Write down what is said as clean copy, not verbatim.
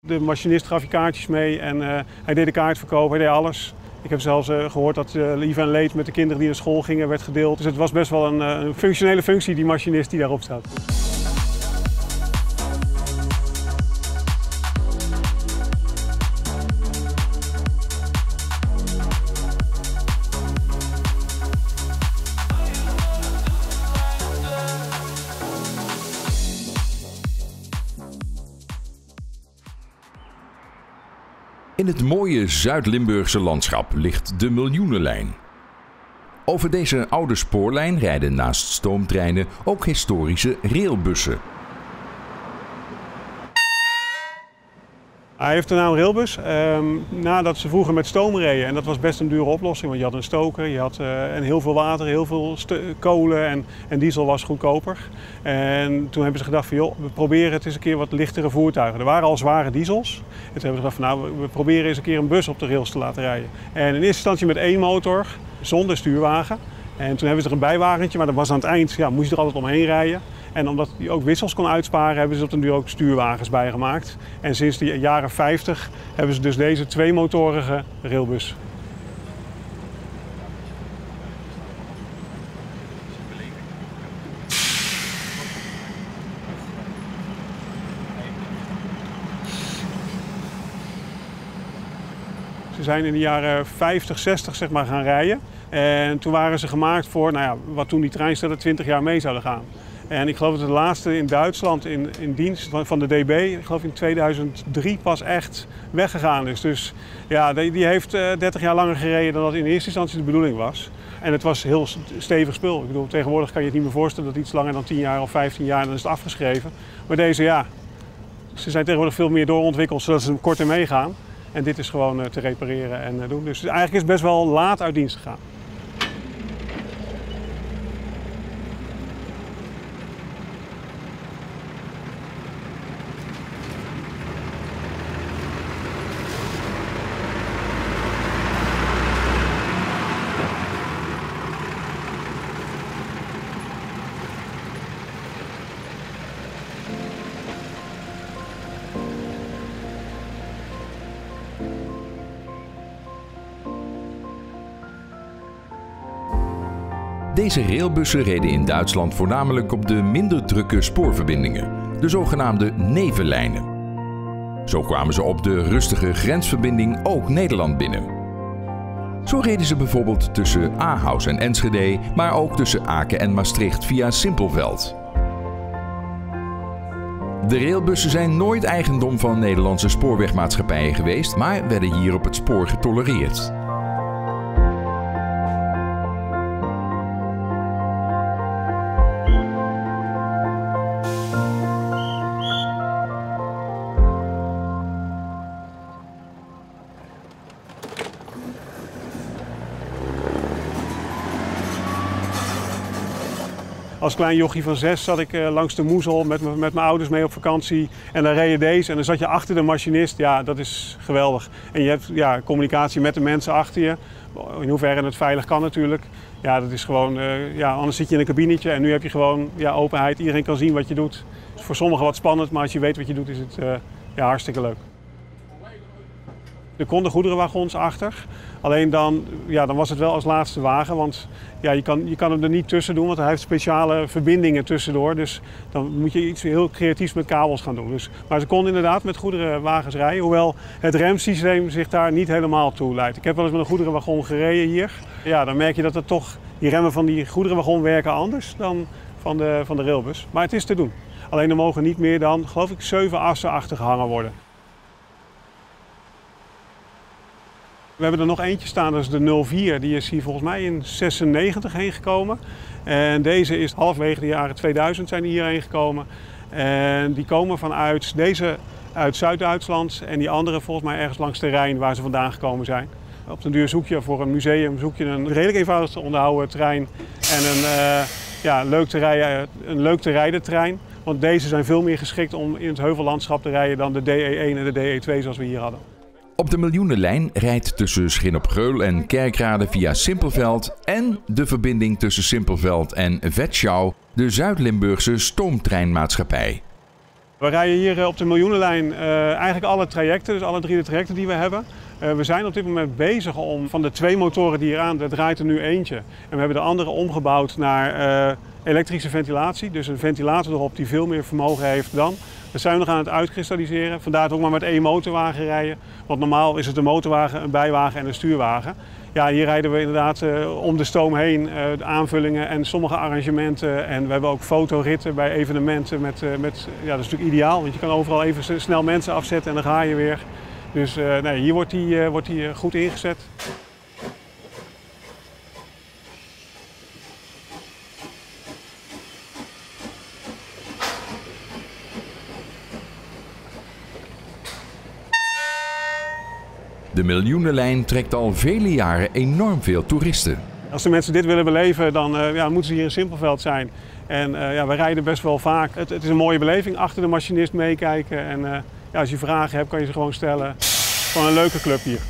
De machinist gaf je kaartjes mee en hij deed de kaartverkoop, hij deed alles. Ik heb zelfs gehoord dat lief en leed met de kinderen die naar school gingen werd gedeeld. Dus het was best wel een functionele functie, die machinist die daarop staat. In het mooie Zuid-Limburgse landschap ligt de Miljoenenlijn. Over deze oude spoorlijn rijden naast stoomtreinen ook historische railbussen. Hij heeft de naam railbus nadat ze vroeger met stoom reden. En dat was best een dure oplossing, want je had een stoker, je had en heel veel water, heel veel kolen en diesel was goedkoper. En toen hebben ze gedacht van joh, we proberen het eens een keer wat lichtere voertuigen. Er waren al zware diesels. En toen hebben ze gedacht van nou, we proberen eens een keer een bus op de rails te laten rijden. En in eerste instantie met één motor, zonder stuurwagen. En toen hebben ze er een bijwagentje, maar dat was aan het eind, ja, moest je er altijd omheen rijden. En omdat die ook wissels kon uitsparen, hebben ze op den duur ook stuurwagens bijgemaakt. En sinds de jaren 50 hebben ze dus deze tweemotorige railbus. Ze zijn in de jaren 50, 60 zeg maar, gaan rijden. En toen waren ze gemaakt voor nou ja, wat toen die treinstellen 20 jaar mee zouden gaan. En ik geloof dat de laatste in Duitsland in dienst van de DB, ik geloof in 2003 pas echt weggegaan is. Dus ja, die heeft 30 jaar langer gereden dan dat in eerste instantie de bedoeling was. En het was heel stevig spul. Ik bedoel, tegenwoordig kan je het niet meer voorstellen dat iets langer dan 10 jaar of 15 jaar, dan is het afgeschreven. Maar deze ja, ze zijn tegenwoordig veel meer doorontwikkeld zodat ze korter meegaan. En dit is gewoon te repareren en doen. Dus eigenlijk is het best wel laat uit dienst gegaan. Deze railbussen reden in Duitsland voornamelijk op de minder drukke spoorverbindingen, de zogenaamde nevenlijnen. Zo kwamen ze op de rustige grensverbinding ook Nederland binnen. Zo reden ze bijvoorbeeld tussen Ahaus en Enschede, maar ook tussen Aken en Maastricht via Simpelveld. De railbussen zijn nooit eigendom van Nederlandse spoorwegmaatschappijen geweest, maar werden hier op het spoor getolereerd. Als klein jochie van 6 zat ik langs de Moezel met mijn ouders mee op vakantie. En dan reed je deze en dan zat je achter de machinist. Ja, dat is geweldig. En je hebt ja, communicatie met de mensen achter je. In hoeverre het veilig kan natuurlijk. Ja, dat is gewoon, ja, anders zit je in een kabinetje en nu heb je gewoon ja, openheid. Iedereen kan zien wat je doet. Het is voor sommigen wat spannend, maar als je weet wat je doet is het ja, hartstikke leuk. Er konden goederenwagons achter. Alleen dan was het wel als laatste wagen, want ja, je kan hem er niet tussen doen, want hij heeft speciale verbindingen tussendoor. Dus dan moet je iets heel creatiefs met kabels gaan doen. Maar ze konden inderdaad met goederenwagens rijden, hoewel het remsysteem zich daar niet helemaal toe leidt. Ik heb wel eens met een goederenwagon gereden hier. Ja, dan merk je dat die remmen van die goederenwagon werken anders dan van de railbus. Maar het is te doen. Alleen er mogen niet meer dan, geloof ik, 7 assen achter gehangen worden. We hebben er nog eentje staan, dat is de 04. Die is hier volgens mij in 96 heen gekomen. En deze is halverwege de jaren 2000 zijn die hierheen gekomen. En die komen vanuit deze uit Zuid-Duitsland en die andere volgens mij ergens langs de Rijn waar ze vandaan gekomen zijn. Op den duur zoek je voor een museum een redelijk eenvoudig te onderhouden trein en een leuk te rijden trein. Want deze zijn veel meer geschikt om in het heuvellandschap te rijden dan de DE1 en de DE2 zoals we hier hadden. Op de Miljoenenlijn rijdt tussen Schin op Geul en Kerkrade via Simpelveld en de verbinding tussen Simpelveld en Vetschau de Zuid-Limburgse Stoomtreinmaatschappij. We rijden hier op de miljoenenlijn eigenlijk alle trajecten, dus alle 3 de trajecten die we hebben. We zijn op dit moment bezig om van de 2 motoren die hier aan, daar draait er nu eentje. En we hebben de andere omgebouwd naar elektrische ventilatie, dus een ventilator erop die veel meer vermogen heeft dan. Dat zijn we nog aan het uitkristalliseren, vandaar het ook maar met 1 motorwagen rijden. Want normaal is het een motorwagen, een bijwagen en een stuurwagen. Ja, hier rijden we inderdaad om de stoom heen, de aanvullingen en sommige arrangementen. En we hebben ook fotoritten bij evenementen ja, dat is natuurlijk ideaal, want je kan overal even snel mensen afzetten en dan ga je weer. Dus nee, hier wordt die goed ingezet. De miljoenenlijn trekt al vele jaren enorm veel toeristen. Als de mensen dit willen beleven, dan ja, moeten ze hier in Simpelveld zijn. En ja, we rijden best wel vaak. Het is een mooie beleving, achter de machinist meekijken. En ja, als je vragen hebt, kan je ze gewoon stellen. Gewoon een leuke club hier.